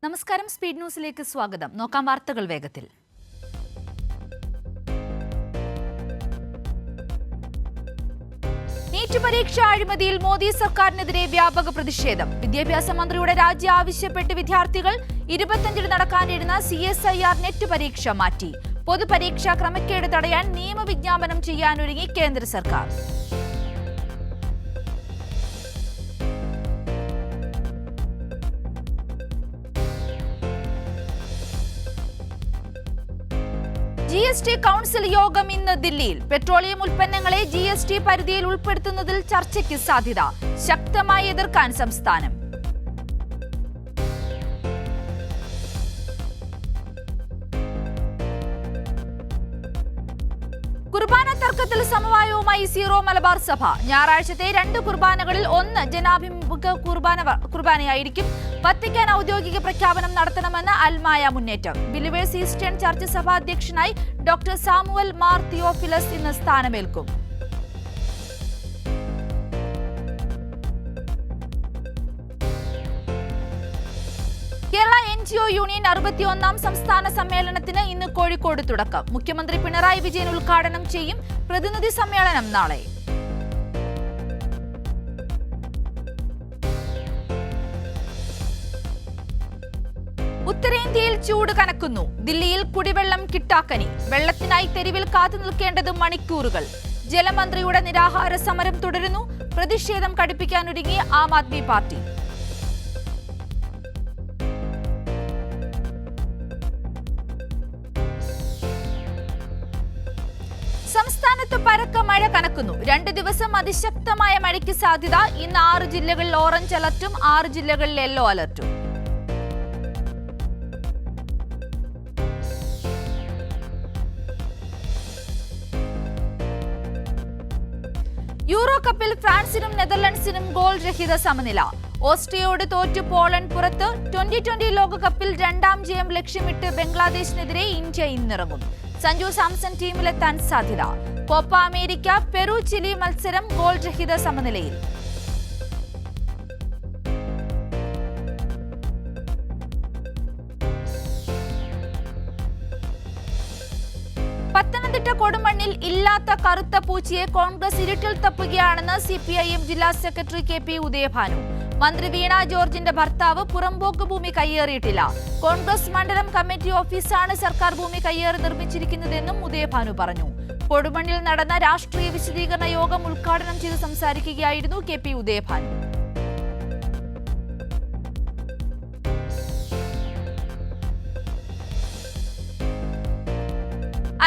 നമസ്കാരം, സ്പീഡ് ന്യൂസിലേക്ക് സ്വാഗതം. നോക്കാം വാർത്തകൾ വേഗത്തിൽ. നീറ്റ് പരീക്ഷാ അഴിമതിയിൽ മോദി സർക്കാരിനെതിരെ വ്യാപക പ്രതിഷേധം. വിദ്യാഭ്യാസ മന്ത്രിയുടെ രാജി ആവശ്യപ്പെട്ട് വിദ്യാർത്ഥികൾ 25-ന് നടക്കാനിരുന്ന CSIR നെറ്റ് പരീക്ഷ മാറ്റി. പൊതുപരീക്ഷാ ക്രമക്കേട് തടയാൻ നിയമവിജ്ഞാപനം ചെയ്യാനൊരുങ്ങി കേന്ദ്ര സർക്കാർ. GST കൗൺസിൽ യോഗം ഇന്ന് ദില്ലിയിൽ. പെട്രോളിയം ഉൽപ്പന്നങ്ങളെ GST പരിധിയിൽ ഉൾപ്പെടുത്തുന്നതിൽ ചർച്ചയ്ക്ക് സാധ്യത. ശക്തമായി എതിർക്കാൻ സംസ്ഥാനം. കുർബാന തർക്കത്തിൽ സമവായവുമായി സീറോ മലബാർ സഭ. ഞായറാഴ്ചത്തെ 2 കുർബാനകളിൽ 1 ജനാഭിമുഖ കുർബാനയായിരിക്കും. വത്തിക്കാൻ ഔദ്യോഗിക പ്രഖ്യാപനം നടത്തണമെന്ന് അൽമായ മുന്നേറ്റം. ബിലിവേഴ്സ് ഈസ്റ്റേൺ ചർച്ച് സഭാ അധ്യക്ഷനായി ഡോക്ടർ സാമുവൽ മാർ തിയോഫിലസ് ഇന്ന് സ്ഥാനമേൽക്കും. കേരള NGO യൂണിയൻ 61ാം സംസ്ഥാന സമ്മേളനത്തിന് ഇന്ന് കോഴിക്കോട് തുടക്കം. മുഖ്യമന്ത്രി പിണറായി വിജയൻ ഉദ്ഘാടനം ചെയ്യും. പ്രതിനിധി സമ്മേളനം നാളെ. ഉത്തരേന്ത്യയിൽ ചൂട് കനക്കുന്നു. ദില്ലിയിൽ കുടിവെള്ളം കിട്ടാക്കനി. വെള്ളത്തിനായി തെരുവിൽ കാത്തു നിൽക്കേണ്ടത് മണിക്കൂറുകൾ. ജലമന്ത്രിയുടെ നിരാഹാര സമരം തുടരുന്നു. പ്രതിഷേധം കടുപ്പിക്കാനൊരുങ്ങി ആം ആദ്മി പാർട്ടി. സംസ്ഥാനത്ത് പരക്കെ മഴ കനക്കുന്നു. 2 ദിവസം അതിശക്തമായ മഴയ്ക്ക് സാധ്യത. ഇന്ന് 6 ജില്ലകളിൽ ഓറഞ്ച് അലർട്ടും 6 ജില്ലകളിൽ യെല്ലോ അലർട്ടും. യൂറോ കപ്പിൽ ഫ്രാൻസിനും നെതർലൻഡ്സിനും ഗോൾ രഹിത സമനില. ഓസ്ട്രിയയോട് തോറ്റു പോളണ്ട് പുറത്ത്. 2020 ലോകകപ്പിൽ 2ാം ജയം ലക്ഷ്യമിട്ട് ബംഗ്ലാദേശിനെതിരെ ഇന്ത്യ ഇന്നിറങ്ങും. സഞ്ജു സാംസൺ ടീമിലെത്താൻ സാധ്യത. കോപ്പ അമേരിക്ക പെറു ചിലി മത്സരം ഗോൾ രഹിത സമനിലയിൽ. പത്തനംതിട്ട കൊടുമണ്ണിൽ ഇല്ലാത്ത കറുത്ത പൂച്ചയെ കോൺഗ്രസ് ഇരുട്ടിൽ തപ്പുകയാണെന്ന് CPIM ജില്ലാ സെക്രട്ടറി KP ഉദയഭാനു. മന്ത്രി വീണ ജോർജിന്റെ ഭർത്താവ് പുറമ്പോക്ക് ഭൂമി കയ്യേറിയിട്ടില്ല. കോൺഗ്രസ് മണ്ഡലം കമ്മിറ്റി ഓഫീസാണ് സർക്കാർ ഭൂമി കയ്യേറി നിർമ്മിച്ചിരിക്കുന്നതെന്നും ഉദയഭാനു പറഞ്ഞു. കൊടുമണ്ണിൽ നടന്ന രാഷ്ട്രീയ വിശദീകരണ യോഗം ഉദ്ഘാടനം ചെയ്ത് സംസാരിക്കുകയായിരുന്നു KP ഉദയഭാനു.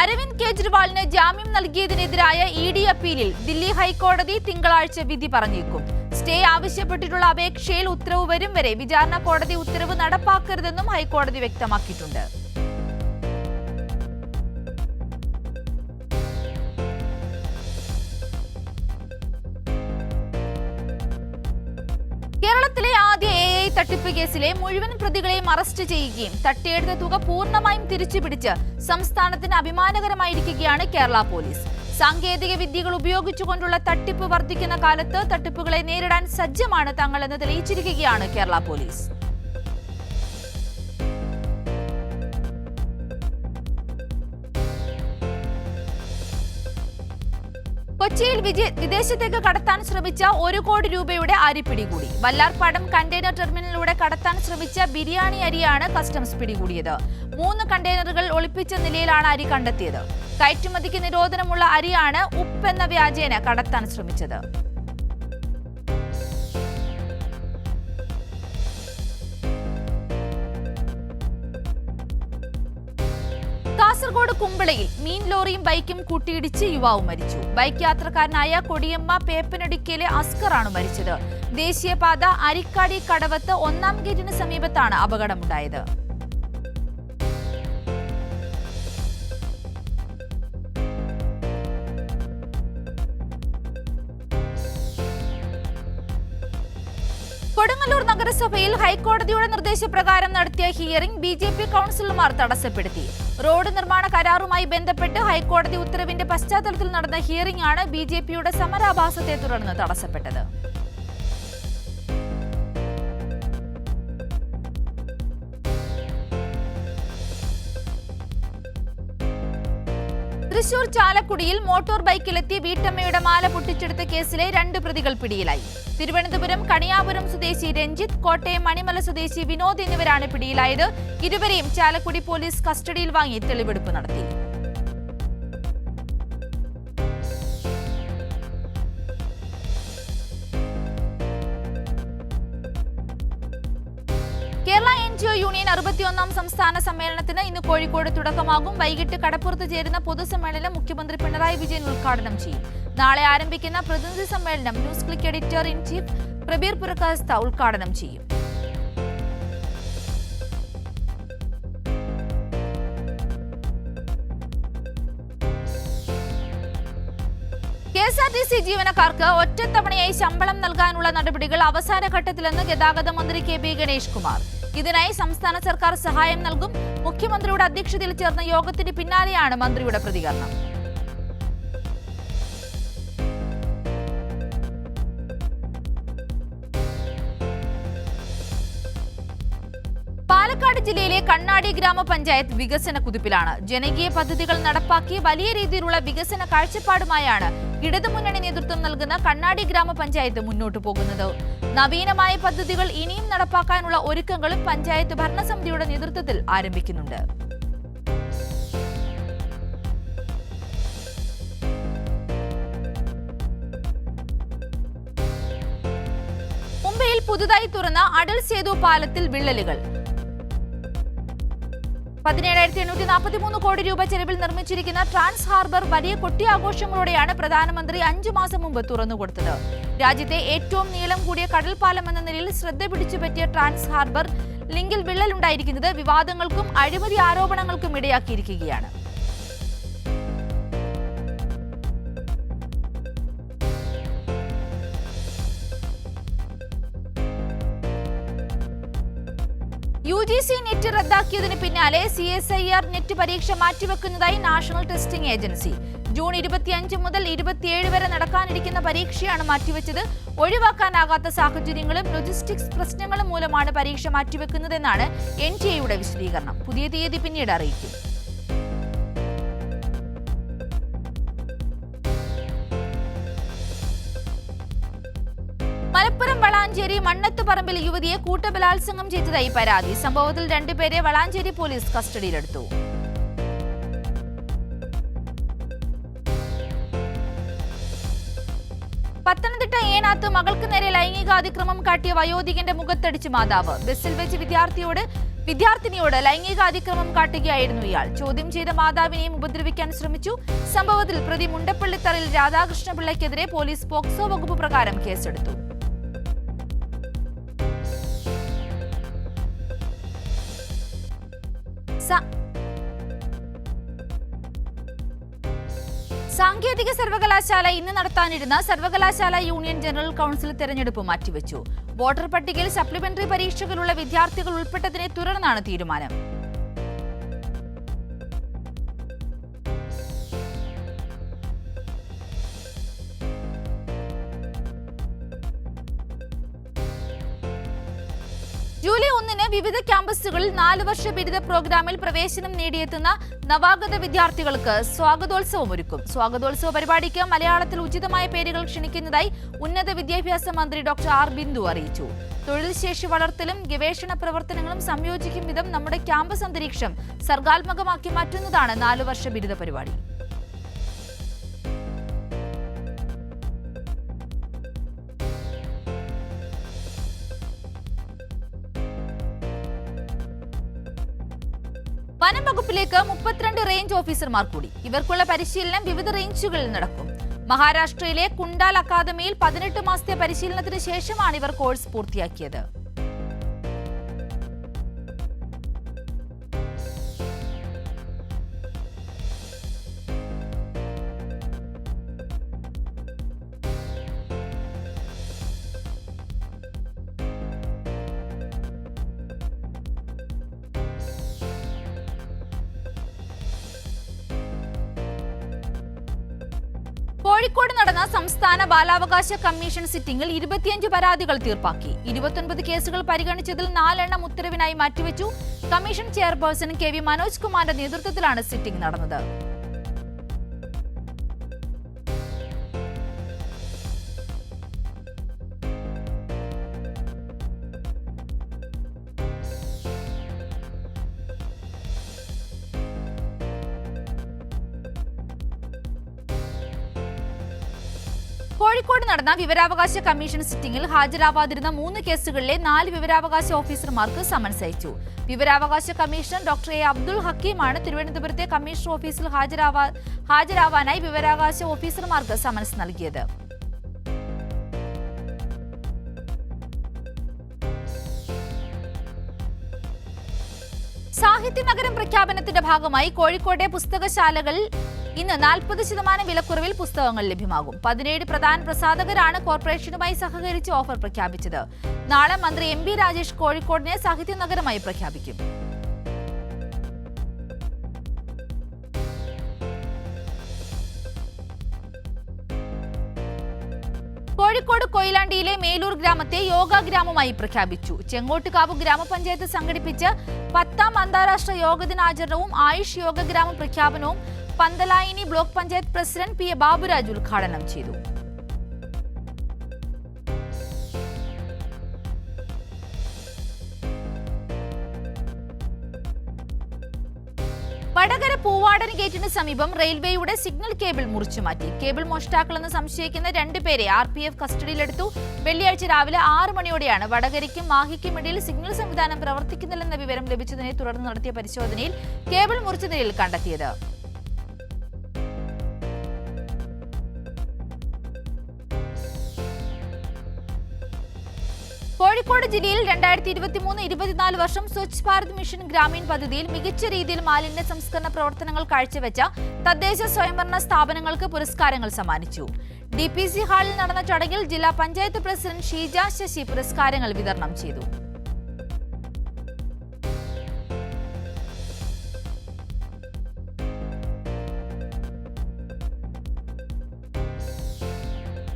അരവിന്ദ് കെജ്രിവാളിന് ജാമ്യം നൽകിയതിനെതിരായ ED അപ്പീലിൽ ദില്ലി ഹൈക്കോടതി തിങ്കളാഴ്ച വിധി പറഞ്ഞേക്കും. സ്റ്റേ ആവശ്യപ്പെട്ടിട്ടുള്ള അപേക്ഷയിൽ ഉത്തരവ് വരും വരെ വിചാരണ കോടതി ഉത്തരവ് നടപ്പാക്കരുതെന്നും ഹൈക്കോടതി വ്യക്തമാക്കിയിട്ടുണ്ട്. കേരളത്തിലെ ആദ്യ AI തട്ടിപ്പ് കേസിലെ മുഴുവൻ പ്രതികളെയും അറസ്റ്റ് ചെയ്യുകയും തട്ടിയെടുത്ത തുക പൂർണ്ണമായും തിരിച്ചുപിടിച്ച് സംസ്ഥാനത്തിന് അഭിമാനകരമായിരിക്കുകയാണ് കേരള പോലീസ്. സാങ്കേതിക വിദ്യകൾ ഉപയോഗിച്ചുകൊണ്ടുള്ള തട്ടിപ്പ് വർദ്ധിക്കുന്ന കാലത്ത് തട്ടിപ്പുകളെ നേരിടാൻ സജ്ജമാണ് തങ്ങളെന്ന് തെളിയിച്ചിരിക്കുകയാണ് കേരള പോലീസ്. കൊച്ചിയിൽ വിദേശത്തേക്ക് കടത്താൻ ശ്രമിച്ച 1 കോടി രൂപയുടെ അരി പിടികൂടി. വല്ലാർപാടം കണ്ടെയ്നർ ടെർമിനലിലൂടെ കടത്താൻ ശ്രമിച്ച ബിരിയാണി അരിയാണ് കസ്റ്റംസ് പിടികൂടിയത്. 3 കണ്ടെയ്നറുകൾ ഒളിപ്പിച്ച നിലയിലാണ് അരി കണ്ടെത്തിയത്. കയറ്റുമതിക്ക് നിരോധനമുള്ള അരിയാണ് ഉപ്പെന്ന വ്യാജേന കടത്താൻ ശ്രമിച്ചത്. കാസർഗോഡ് കുമ്പളയിൽ മീൻ ലോറിയും ബൈക്കും കൂട്ടിയിടിച്ച് യുവാവ് മരിച്ചു. ബൈക്ക് യാത്രക്കാരനായ കൊടിയമ്മ പേപ്പനടിക്കയിലെ അസ്കറാണ് മരിച്ചത്. ദേശീയപാത അരിക്കാടി കടവത്ത് 1ാം ഗേറ്റിന് സമീപത്താണ് അപകടമുണ്ടായത്. കൊടുങ്ങല്ലൂർ നഗരസഭയിൽ ഹൈക്കോടതിയുടെ നിർദ്ദേശപ്രകാരം നടത്തിയ ഹിയറിംഗ് BJP കൗൺസിലർമാർ തടസ്സപ്പെടുത്തി. റോഡ് നിർമ്മാണ കരാറുമായി ബന്ധപ്പെട്ട് ഹൈക്കോടതി ഉത്തരവിന്റെ പശ്ചാത്തലത്തിൽ നടന്ന ഹിയറിംഗ് ആണ് BJPയുടെ സമരാഭാസത്തെ തുടർന്ന് തടസ്സപ്പെട്ടത്. തൃശൂർ ചാലക്കുടിയിൽ മോട്ടോർ ബൈക്കിലെത്തി വീട്ടമ്മയുടെ മാല പൊട്ടിച്ചെടുത്ത കേസിലെ 2 പ്രതികൾ പിടിയിലായി. തിരുവനന്തപുരം കണിയാപുരം സ്വദേശി രഞ്ജിത്ത്, കോട്ടയം മണിമല സ്വദേശി വിനോദ് എന്നിവരാണ് പിടിയിലായത്. ഇരുവരെയും ചാലക്കുടി പോലീസ് കസ്റ്റഡിയിൽ വാങ്ങി തെളിവെടുപ്പ് നടത്തി. കേരള NGO യൂണിയൻ 61ാം സംസ്ഥാന സമ്മേളനത്തിന് ഇന്ന് കോഴിക്കോട് തുടക്കമാകും. വൈകിട്ട് കടപ്പുറത്ത് ചേരുന്ന പൊതുസമ്മേളനം മുഖ്യമന്ത്രി പിണറായി വിജയൻ ഉദ്ഘാടനം ചെയ്യും. നാളെ ആരംഭിക്കുന്ന പ്രതിനിധി സമ്മേളനം NewsClick editor in chief Prabir Purkayastha ഉദ്ഘാടനം ചെയ്യും. KSRTC ജീവനക്കാർക്ക് ഒറ്റത്തവണയായി ശമ്പളം നൽകാനുള്ള നടപടികൾ അവസാന ഘട്ടത്തിലെന്ന് ഗതാഗത മന്ത്രി KP ഗണേഷ് കുമാർ. ഇതിനായി സംസ്ഥാന സർക്കാർ സഹായം നൽകും. മുഖ്യമന്ത്രിയുടെ അധ്യക്ഷതയിൽ ചേർന്ന യോഗത്തിന് പിന്നാലെയാണ് മന്ത്രിയുടെ പ്രതികരണം. പാലക്കാട് ജില്ലയിലെ കണ്ണാടി ഗ്രാമപഞ്ചായത്ത് വികസന കുതിപ്പിലാണ്. ജനകീയ പദ്ധതികൾ നടപ്പാക്കി വലിയ രീതിയിലുള്ള വികസന കാഴ്ചപ്പാടുമായാണ് ഇടതുമുന്നണി നേതൃത്വം നൽകുന്ന കണ്ണാടി ഗ്രാമപഞ്ചായത്ത് മുന്നോട്ടു പോകുന്നത്. നവീനമായ പദ്ധതികൾ ഇനിയും നടപ്പാക്കാനുള്ള ഒരുക്കങ്ങളും പഞ്ചായത്ത് ഭരണസമിതിയുടെ നേതൃത്വത്തിൽ ആരംഭിക്കുന്നുണ്ട്. മുംബൈയിൽ പുതുതായി തുറന്ന അടൽ സേതു പാലത്തിൽ വിള്ളലുകൾ. 17,843 കോടി രൂപ ചെലവിൽ നിർമ്മിച്ചിരിക്കുന്ന ട്രാൻസ് ഹാർബർ വലിയ കൊട്ടിയാഘോഷങ്ങളോടെയാണ് പ്രധാനമന്ത്രി 5 മാസം മുമ്പ് തുറന്നുകൊടുത്തത്. രാജ്യത്തെ ഏറ്റവും നീളം കൂടിയ കടൽപ്പാലം എന്ന നിലയിൽ ശ്രദ്ധ പിടിച്ചുപറ്റിയ ട്രാൻസ് ഹാർബർ ലിങ്കിൽ വിള്ളലുണ്ടായിരിക്കുന്നത് വിവാദങ്ങൾക്കും അഴിമതി ആരോപണങ്ങൾക്കും ഇടയാക്കിയിരിക്കുകയാണ്. UGC നെറ്റ് റദ്ദാക്കിയതിന് പിന്നാലെ CSIR നെറ്റ് പരീക്ഷ മാറ്റിവെക്കുന്നതായി നാഷണൽ ടെസ്റ്റിംഗ് ഏജൻസി. ജൂൺ 25 മുതൽ 27 വരെ നടക്കാനിരിക്കുന്ന പരീക്ഷയാണ് മാറ്റിവെച്ചത്. ഒഴിവാക്കാനാകാത്ത സാഹചര്യങ്ങളും ലോജിസ്റ്റിക്സ് പ്രശ്നങ്ങളും മൂലമാണ് പരീക്ഷ മാറ്റിവെക്കുന്നതെന്നാണ് NTA വിശദീകരണം. പുതിയ തീയതി പിന്നീട് അറിയിക്കും. മലപ്പുറം വളാഞ്ചേരി മണ്ണത്തുപറമ്പിൽ യുവതിയെ കൂട്ടബലാത്സംഗം ചെയ്തതായി പരാതി. സംഭവത്തിൽ 2 പേരെ വളാഞ്ചേരി പോലീസ് കസ്റ്റഡിയിലെടുത്തു. പത്തനംതിട്ട ഏനാത്ത് മകൾക്ക് നേരെ ലൈംഗികാതിക്രമം കാട്ടിയ വയോധികന്റെ മുഖത്തടിച്ച് മാതാവ്. ബസ്സിൽ വെച്ച് വിദ്യാർത്ഥിനിയോട് ലൈംഗികാതിക്രമം കാട്ടുകയായിരുന്നു ഇയാൾ. ചോദ്യം ചെയ്ത മാതാവിനെയും ഉപദ്രവിക്കാൻ ശ്രമിച്ചു. സംഭവത്തിൽ പ്രതി മുണ്ടപ്പള്ളിത്തറയിൽ രാധാകൃഷ്ണപിള്ളയ്ക്കെതിരെ പോലീസ് പോക്സോ വകുപ്പ് പ്രകാരം കേസെടുത്തു. സാങ്കേതിക സർവകലാശാല ഇന്ന് നടത്താനിരുന്ന സർവകലാശാല യൂണിയൻ ജനറൽ കൗൺസിൽ തെരഞ്ഞെടുപ്പ് മാറ്റിവെച്ചു. വോട്ടർ പട്ടികയിൽ സപ്ലിമെന്ററി പരീക്ഷകളുള്ള വിദ്യാർത്ഥികൾ ഉൾപ്പെട്ടതിനെ തുടർന്നാണ് തീരുമാനം. ജൂലൈ 1-ന് വിവിധ ക്യാമ്പസുകളിൽ 4 വർഷ ബിരുദ പ്രോഗ്രാമിൽ പ്രവേശനം നേടിയെത്തുന്ന നവാഗത വിദ്യാർത്ഥികൾക്ക് സ്വാഗതോത്സവം ഒരുക്കും. സ്വാഗതോത്സവ പരിപാടിക്ക് മലയാളത്തിൽ ഉചിതമായ പേരുകൾ ക്ഷണിക്കുന്നതായി ഉന്നത വിദ്യാഭ്യാസ മന്ത്രി ഡോക്ടർ ആർ ബിന്ദു അറിയിച്ചു. തൊഴിൽ ശേഷി വളർത്തലും ഗവേഷണ പ്രവർത്തനങ്ങളും സംയോജിക്കും വിധം നമ്മുടെ ക്യാമ്പസ് അന്തരീക്ഷം സർഗാത്മകമാക്കി മാറ്റുന്നതാണ് 4 വർഷ ബിരുദ പരിപാടി. വനം വകുപ്പിലേക്ക് 32 റേഞ്ച് ഓഫീസർമാർ കൂടി. ഇവർക്കുള്ള പരിശീലനം വിവിധ റേഞ്ചുകളിൽ നടക്കും. മഹാരാഷ്ട്രയിലെ കുണ്ടാൽ അക്കാദമിയിൽ 18 മാസത്തെ പരിശീലനത്തിന് ശേഷമാണ് ഇവർ കോഴ്സ് പൂർത്തിയാക്കിയത്. കോഴിക്കോട് നടന്ന സംസ്ഥാന ബാലാവകാശ കമ്മീഷൻ സിറ്റിംഗിൽ 25 പരാതികൾ തീർപ്പാക്കി. 29 കേസുകൾ പരിഗണിച്ചതിൽ 4 എണ്ണം ഉത്തരവിനായി മാറ്റിവെച്ചു. കമ്മീഷൻ ചെയർപേഴ്സൺ KV മനോജ് കുമാറിന്റെ നേതൃത്വത്തിലാണ് സിറ്റിംഗ് നടന്നത്. കോഴിക്കോട് നടന്ന വിവരാവകാശ കമ്മീഷൻ സിറ്റിംഗിൽ ഹാജരാവാതിരുന്ന 3 കേസുകളിലെ 4 വിവരാവകാശ ഓഫീസർമാർക്ക് സമൻസ് അയച്ചു. വിവരാവകാശ കമ്മീഷണർ ഡോക്ടർ എ അബ്ദുൾ ഹക്കീമാണ് തിരുവനന്തപുരത്തെ കമ്മീഷണർ ഓഫീസിൽ ഹാജരാവാനായി വിവരാവകാശ ഓഫീസർമാർക്ക് സമൻസ് നൽകിയത്. സാഹിത്യ നഗരം പ്രഖ്യാപനത്തിന്റെ ഭാഗമായി കോഴിക്കോട്ടെ പുസ്തകശാലകളിൽ ഇന്ന് 40% വിലക്കുറവിൽ പുസ്തകങ്ങൾ ലഭ്യമാകും. 17 പ്രധാന പ്രസാധകരാണ് കോർപ്പറേഷനുമായി സഹകരിച്ച് ഓഫർ പ്രഖ്യാപിച്ചത്. നാളെ മന്ത്രി എം ബി രാജേഷ് കോഴിക്കോടിനെ സാഹിത്യ നഗരമായി പ്രഖ്യാപിക്കും. കോഴിക്കോട് കൊയിലാണ്ടിയിലെ മേലൂർ ഗ്രാമത്തെ യോഗ ഗ്രാമമായി പ്രഖ്യാപിച്ചു. ചെങ്ങോട്ടുകാവ് ഗ്രാമപഞ്ചായത്ത് സംഘടിപ്പിച്ച് 10ാം അന്താരാഷ്ട്ര യോഗ ദിനാചരണവും ആയുഷ് യോഗ ഗ്രാമ പ്രഖ്യാപനവും Panthalayani block panchayat president P A Baburaj ഉദ്ഘാടനം ചെയ്തു. വടകര പൂവാടൻ ഗേറ്റിന് സമീപം റെയിൽവേയുടെ സിഗ്നൽ കേബിൾ മുറിച്ചുമാറ്റി. കേബിൾ മോഷ്ടാക്കളെന്ന് സംശയിക്കുന്ന 2 പേരെ RPF കസ്റ്റഡിയിലെടുത്തു. വെള്ളിയാഴ്ച രാവിലെ 6 മണിയോടെയാണ് വടകരയ്ക്കും മാഹിക്കും ഇടയിൽ സിഗ്നൽ സംവിധാനം പ്രവർത്തിക്കുന്നില്ലെന്ന വിവരം ലഭിച്ചതിനെ തുടർന്ന് നടത്തിയ പരിശോധനയിൽ കേബിൾ മുറിച്ച നിലയിൽ കണ്ടെത്തിയത്. കോഴിക്കോട് ജില്ലയിൽ 2023-24 വർഷം സ്വച്ഛ് ഭാരത് മിഷൻ ഗ്രാമീൺ പദ്ധതിയിൽ മികച്ച രീതിയിൽ മാലിന്യ സംസ്കരണ പ്രവർത്തനങ്ങൾ കാഴ്ചവെച്ച തദ്ദേശ സ്വയംഭരണ സ്ഥാപനങ്ങൾക്ക് പുരസ്കാരങ്ങൾ സമ്മാനിച്ചു. DPC ഹാളിൽ നടന്ന ചടങ്ങിൽ ജില്ലാ പഞ്ചായത്ത് പ്രസിഡന്റ് ഷീജ ശശി പുരസ്കാരങ്ങൾ വിതരണം ചെയ്തു.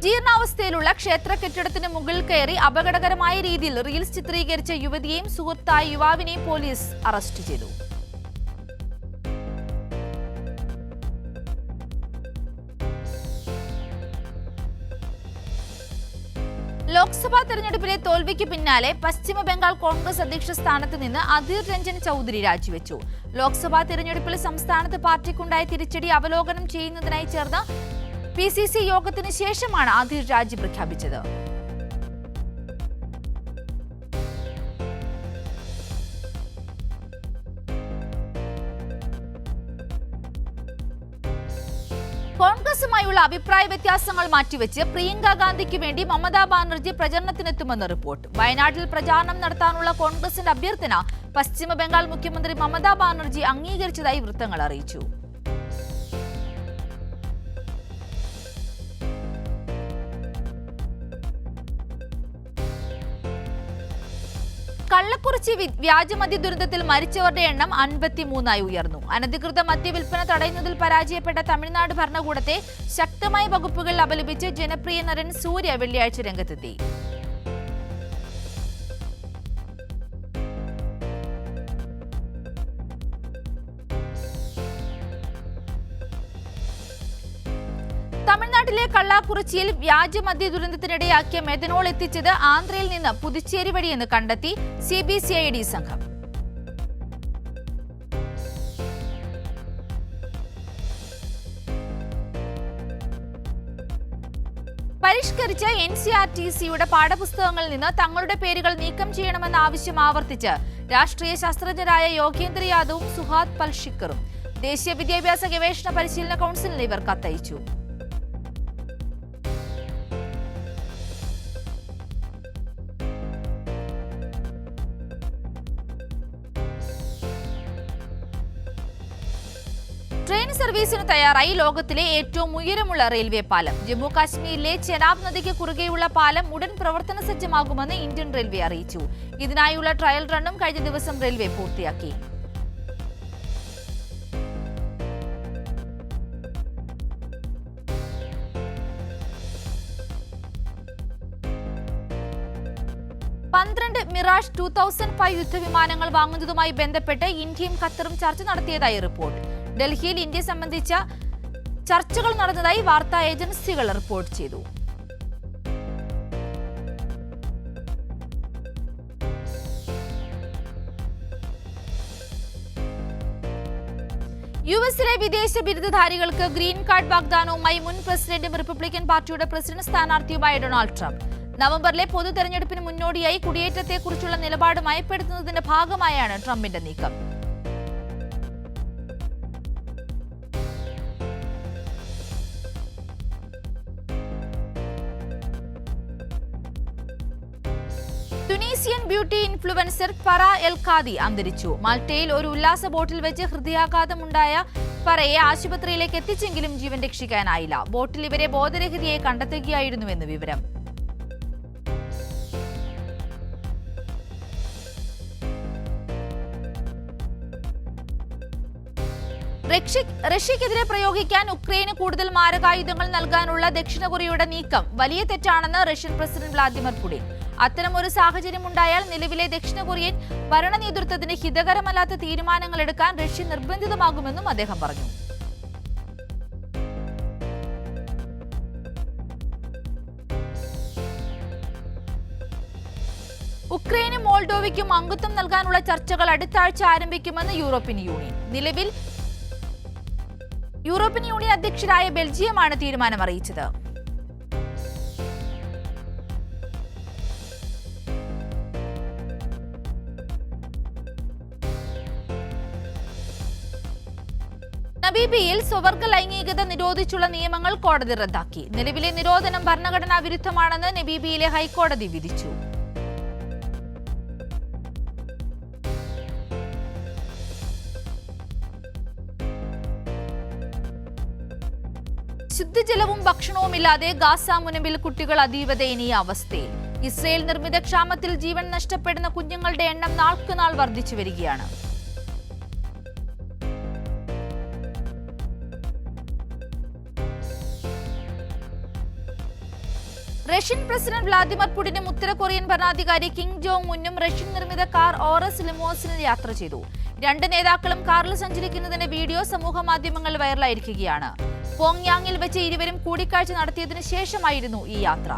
ജീർണാവസ്ഥയിലുള്ള ക്ഷേത്ര കെട്ടിടത്തിന് മുകളിൽ കയറി അപകടകരമായ രീതിയിൽ റീൽസ് ചിത്രീകരിച്ച യുവതിയെയും സുഹൃത്തായ യുവാവിനെയും പോലീസ് അറസ്റ്റ് ചെയ്തു. ലോക്സഭാ തെരഞ്ഞെടുപ്പിലെ തോൽവിക്ക് പിന്നാലെ പശ്ചിമ ബംഗാൾ കോൺഗ്രസ് അധ്യക്ഷ സ്ഥാനത്ത് നിന്ന് അധീർ രഞ്ജൻ ചൌധരി രാജിവെച്ചു. ലോക്സഭാ തെരഞ്ഞെടുപ്പിൽ സംസ്ഥാനത്ത് പാർട്ടിക്കുണ്ടായ തിരിച്ചടി അവലോകനം ചെയ്യുന്നതിനായി ചേർന്ന PCC യോഗത്തിന് ശേഷമാണ് അധീർ രാജി പ്രഖ്യാപിച്ചത്. കോൺഗ്രസുമായുള്ള അഭിപ്രായ വ്യത്യാസങ്ങൾ മാറ്റിവെച്ച് പ്രിയങ്ക ഗാന്ധിക്ക് വേണ്ടി മമതാ ബാനർജി പ്രചരണത്തിനെത്തുമെന്ന് റിപ്പോർട്ട്. വയനാട്ടിൽ പ്രചാരണം നടത്താനുള്ള കോൺഗ്രസിന്റെ അഭ്യർത്ഥന പശ്ചിമ ബംഗാൾ മുഖ്യമന്ത്രി മമതാ ബാനർജി അംഗീകരിച്ചതായി വൃത്തങ്ങൾ അറിയിച്ചു. കള്ളക്കുറിച്ചി വ്യാജമദ്യ ദുരന്തത്തിൽ മരിച്ചവരുടെ എണ്ണം 53ആയി ഉയർന്നു. അനധികൃത മദ്യവിൽപ്പന തടയുന്നതിൽ പരാജയപ്പെട്ട തമിഴ്നാട് ഭരണകൂടത്തെ ശക്തമായ വകുപ്പുകൾ അപലപിച്ച് ജനപ്രിയ നടൻ സൂര്യ വെള്ളിയാഴ്ച രംഗത്തെത്തി. തമിഴ്നാട്ടിലെ കള്ളാക്കുറിച്ചിയിൽ വ്യാജമദ്യ ദുരന്തത്തിനിടയാക്കിയ മെഥനോൾ എത്തിച്ചത് ആന്ധ്രയിൽ നിന്ന് പുതുച്ചേരി വഴിയെന്ന് കണ്ടെത്തി CBCID സംഘം. പരിഷ്കരിച്ച NCERT-യുടെ പാഠപുസ്തകങ്ങളിൽ നിന്ന് തങ്ങളുടെ പേരുകൾ നീക്കം ചെയ്യണമെന്ന ആവശ്യം ആവർത്തിച്ച് രാഷ്ട്രീയ ശാസ്ത്രജ്ഞരായ യോഗേന്ദ്ര യാദവും സുഹാദ് പൽഷിക്കറും ദേശീയ വിദ്യാഭ്യാസ ഗവേഷണ പരിശീലന കൗൺസിലിന് ഇവർ കത്തയച്ചു. ട്രെയിൻ സർവീസിന് തയ്യാറായി ലോകത്തിലെ ഏറ്റവും ഉയരമുള്ള റെയിൽവേ പാലം. ജമ്മു കാശ്മീരിലെ ചെനാബ് നദിക്ക് കുറുകെയുള്ള പാലം ഉടൻ പ്രവർത്തന സജ്ജമാകുമെന്ന് ഇന്ത്യൻ റെയിൽവേ അറിയിച്ചു. ഇതിനായുള്ള ട്രയൽ റണ്ണും കഴിഞ്ഞ ദിവസം റെയിൽവേ പൂർത്തിയാക്കി. മിറാഷ് 2005 യുദ്ധവിമാനങ്ങൾ വാങ്ങുന്നതുമായി ബന്ധപ്പെട്ട് ഇന്ത്യയും ഖത്തറും ചർച്ച നടത്തിയതായി റിപ്പോർട്ട്. ഡൽഹിയിൽ ഇന്ത്യ സംബന്ധിച്ച ചർച്ചകൾ നടന്നതായി വാർത്താ ഏജൻസികൾ റിപ്പോർട്ട് ചെയ്തു. യുഎസിലെ വിദേശ ബിരുദധാരികൾക്ക് ഗ്രീൻ കാർഡ് വാഗ്ദാനവുമായി മുൻ പ്രസിഡന്റും റിപ്പബ്ലിക്കൻ പാർട്ടിയുടെ പ്രസിഡന്റ് സ്ഥാനാർത്ഥിയുമായ ഡൊണാൾഡ് ട്രംപ്. നവംബറിലെ പൊതു തെരഞ്ഞെടുപ്പിന് മുന്നോടിയായി കുടിയേറ്റത്തെക്കുറിച്ചുള്ള നിലപാട് മയപ്പെടുത്തുന്നതിന്റെ ഭാഗമായാണ് ട്രംപിന്റെ നീക്കം. തുനീസിയൻ beauty influencer Farah L khadi അന്തരിച്ചു. മാൾട്ടയിൽ ഒരു ഉല്ലാസ ബോട്ടിൽ വെച്ച് ഹൃദയാഘാതമുണ്ടായ ഫറയെ ആശുപത്രിയിലേക്ക് എത്തിച്ചെങ്കിലും ജീവൻ രക്ഷിക്കാനായില്ല. ബോട്ടിൽ ഇവരെ ബോധരഹിതയായി കണ്ടെത്തുകയായിരുന്നുവെന്ന് വിവരം. റഷ്യക്കെതിരെ പ്രയോഗിക്കാൻ ഉക്രൈന് കൂടുതൽ മാരകായുധങ്ങൾ നൽകാനുള്ള ദക്ഷിണ കൊറിയയുടെ നീക്കം വലിയ തെറ്റാണെന്ന് റഷ്യൻ പ്രസിഡന്റ് വ്ളാദിമിർ പുടിൻ. അത്തരമൊരു സാഹചര്യം ഉണ്ടായാൽ നിലവിലെ ദക്ഷിണ കൊറിയൻ ഭരണ നേതൃത്വത്തിന് ഹിതകരമല്ലാത്ത തീരുമാനങ്ങൾ എടുക്കാൻ റഷ്യ നിർബന്ധിതമാകുമെന്നും അദ്ദേഹം പറഞ്ഞു. ഉക്രൈനും മോൾഡോവയ്ക്കും അംഗത്വം നൽകാനുള്ള ചർച്ചകൾ അടുത്ത ആഴ്ച ആരംഭിക്കുമെന്ന് യൂറോപ്യൻ യൂണിയൻ. നിലവിൽ യൂറോപ്യൻ യൂണിയൻ അധ്യക്ഷരായ ബെൽജിയമാണ് തീരുമാനം അറിയിച്ചത്. നമീബിയയിൽ സ്വവർഗ ലൈംഗികത നിരോധിച്ചുള്ള നിയമങ്ങൾ കോടതി റദ്ദാക്കി. നിലവിലെ നിരോധനം ഭരണഘടനാ വിരുദ്ധമാണെന്ന് നമീബിയയിലെ ഹൈക്കോടതി വിധിച്ചു. ശുദ്ധജലവും ഭക്ഷണവുമില്ലാതെ ഗാസ മുനമ്പിൽ കുട്ടികൾ അതീവ ദയനീയ അവസ്ഥയിൽ. ഇസ്രയേൽ നിർമ്മിത ക്ഷാമത്തിൽ ജീവൻ നഷ്ടപ്പെടുന്ന കുഞ്ഞുങ്ങളുടെ എണ്ണം നാൾക്കുനാൾ വർദ്ധിച്ചു വരികയാണ്. റഷ്യൻ പ്രസിഡന്റ് വ്ളാദിമിർ പുടിനും ഉത്തര കൊറിയൻ ഭരണാധികാരി കിം ജോങ് ഉന്നും റഷ്യൻ നിർമ്മിത കാർ ഓറസ് ലിമോസിനിൽ യാത്ര ചെയ്തു. രണ്ട് നേതാക്കളും കാറിൽ സഞ്ചരിക്കുന്നതിന്റെ വീഡിയോ സമൂഹ മാധ്യമങ്ങളിൽ വൈറലായിരിക്കുകയാണ്. പോങ്യാങ്ങിൽ വെച്ച് ഇരുവരും കൂടിക്കാഴ്ച നടത്തിയതിനു ശേഷമായിരുന്നു ഈ യാത്ര.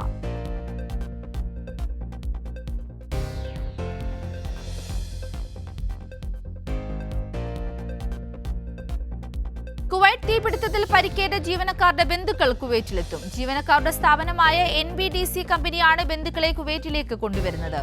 കുവൈറ്റ് തീപിടുത്തത്തിൽ പരിക്കേറ്റ ജീവനക്കാരുടെ ബന്ധുക്കൾ കുവൈറ്റിലെത്തും. ജീവനക്കാരുടെ സ്ഥാപനമായ NBDC കമ്പനിയാണ് ബന്ധുക്കളെ കുവൈറ്റിലേക്ക് കൊണ്ടുവരുന്നത്.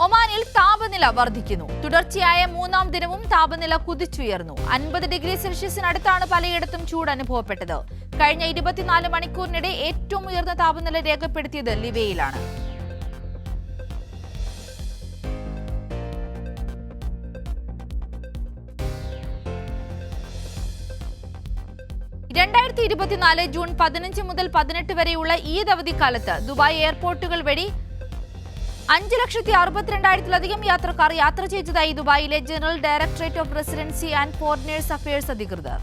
ഒമാനിൽ താപനില വർദ്ധിക്കുന്നു. തുടർച്ചയായ മൂന്നാം ദിനവും താപനില കുതിച്ചുയർന്നു. 50 ഡിഗ്രി സെൽഷ്യസിനടുത്താണ് പലയിടത്തും ചൂട് അനുഭവപ്പെട്ടത്. കഴിഞ്ഞ 24 മണിക്കൂറിനിടെ ഏറ്റവും ഉയർന്ന താപനില രേഖപ്പെടുത്തിയത് ലിബിയയിലാണ്. ജൂൺ 15 മുതൽ 18 വരെയുള്ള ഈദ് അവധിക്കാലത്ത് ദുബായ് എയർപോർട്ടുകൾ വഴി 5,62,200-ലധികം യാത്രക്കാർ യാത്ര ചെയ്തതായി ദുബായിലെ general directorate of residency and foreigners affairs അധികൃതർ.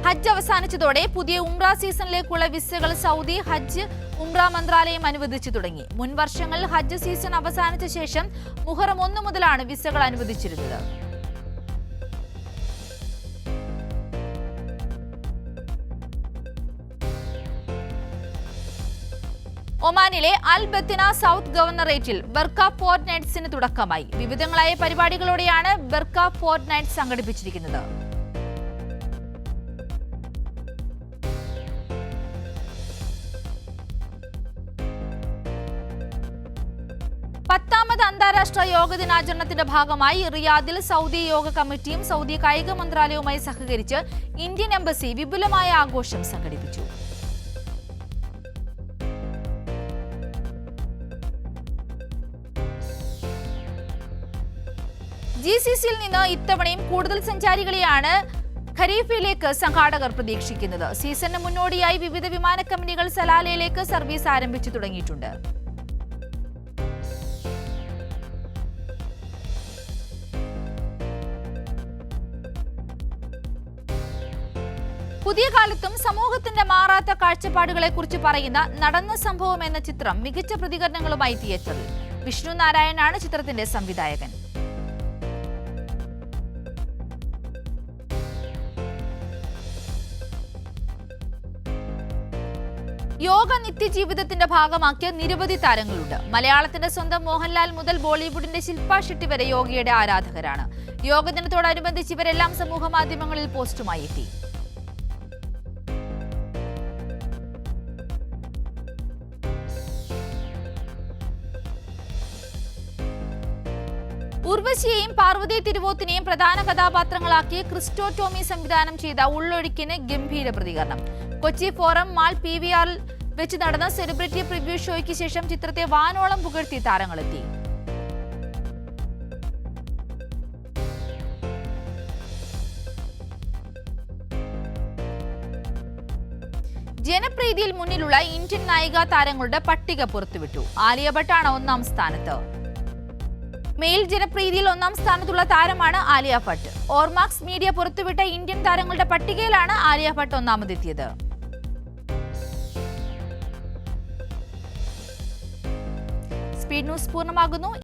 ഹജ്ജ് അവസാനിച്ചതോടെ പുതിയ ഉംറ സീസണിലേക്കുള്ള വിസകൾ സൗദി ഹജ്ജ് ഉംറ മന്ത്രാലയം അനുവദിച്ചു തുടങ്ങി. മുൻ വർഷങ്ങളിൽ ഹജ്ജ് സീസൺ അവസാനിച്ച ശേഷം മുഹറം 1 മുതലാണ് വിസകൾ അനുവദിച്ചിരുന്നത്. ഒമാനിലെ അൽ ബത്തിന സൗത്ത് ഗവർണറേറ്റിൽ ബർക്ക ഫോർട്ട് നൈറ്റ്സിന് തുടക്കമായി. വിവിധങ്ങളായ പരിപാടികളോടെയാണ് ബർക്ക ഫോർട്ട് നൈറ്റ്സ് സംഘടിപ്പിച്ചിരിക്കുന്നത്. പത്താമത് അന്താരാഷ്ട്ര യോഗ ദിനാചരണത്തിന്റെ ഭാഗമായി റിയാദിൽ സൗദി യോഗ കമ്മിറ്റിയും സൗദി കായിക മന്ത്രാലയവുമായി സഹകരിച്ച് ഇന്ത്യൻ എംബസി വിപുലമായ ആഘോഷം സംഘടിപ്പിച്ചു. GCCയിൽ നിന്ന് ഇത്തവണയും കൂടുതൽ സഞ്ചാരികളെയാണ് ഖരീഫിലേക്ക് സംഘാടകർ പ്രതീക്ഷിക്കുന്നത്. സീസണിന് മുന്നോടിയായി വിവിധ വിമാന കമ്പനികൾ സലാലയിലേക്ക് സർവീസ് ആരംഭിച്ചു തുടങ്ങിയിട്ടുണ്ട്. പുതിയ കാലത്തും സമൂഹത്തിന്റെ മാറാത്ത കാഴ്ചപ്പാടുകളെക്കുറിച്ച് പറയുന്ന നടന്ന സംഭവം എന്ന ചിത്രം മികച്ച പ്രതികരണങ്ങളുമായി തിയേറ്ററിൽ. വിഷ്ണു നാരായണനാണ് ചിത്രത്തിന്റെ സംവിധായകൻ. യോഗ നിത്യജീവിതത്തിന്റെ ഭാഗമാക്കിയ നിരവധി താരങ്ങളുണ്ട്. മലയാളത്തിന്റെ സ്വന്തം മോഹൻലാൽ മുതൽ ബോളിവുഡിന്റെ ശില്പ ഷെട്ടി വരെ യോഗയുടെ ആരാധകരാണ്. യോഗ ദിനത്തോടനുബന്ധിച്ച് ഇവരെല്ലാം സമൂഹ മാധ്യമങ്ങളിൽ പോസ്റ്റുമായി എത്തി. ഉർവശിയെയും പാർവതി തിരുവോത്തിനെയും പ്രധാന കഥാപാത്രങ്ങളാക്കി ക്രിസ്റ്റോ ടോമി സംവിധാനം ചെയ്ത ഉള്ളൊഴുക്കിന് ഗംഭീര പ്രതികരണം. കൊച്ചി ഫോറം മാൾ PVRൽ വെച്ച് നടന്ന സെലിബ്രിറ്റി പ്രിവ്യൂ ഷോയ്ക്ക് ശേഷം ചിത്രത്തെ വാനോളം പുകഴ്ത്തി താരങ്ങളെത്തി. ജനപ്രീതിയിൽ മുന്നിലുള്ള ഇന്ത്യൻ നായിക താരങ്ങളുടെ പട്ടിക പുറത്തുവിട്ടു. ആലിയ ഭട്ടാണ് 1ാം സ്ഥാനത്ത്. മെയിൽ ജനപ്രീതിയിൽ 1ാം സ്ഥാനത്തുള്ള താരമാണ് ആലിയ ഭട്ട്. ഓർമാക്സ് മീഡിയ പുറത്തുവിട്ട ഇന്ത്യൻ താരങ്ങളുടെ പട്ടികയിലാണ് ആലിയ ഭട്ട് 1ാമതെത്തിയത്. സ്പീഡ് ന്യൂസ് പൂർണ്ണമാകുന്നു.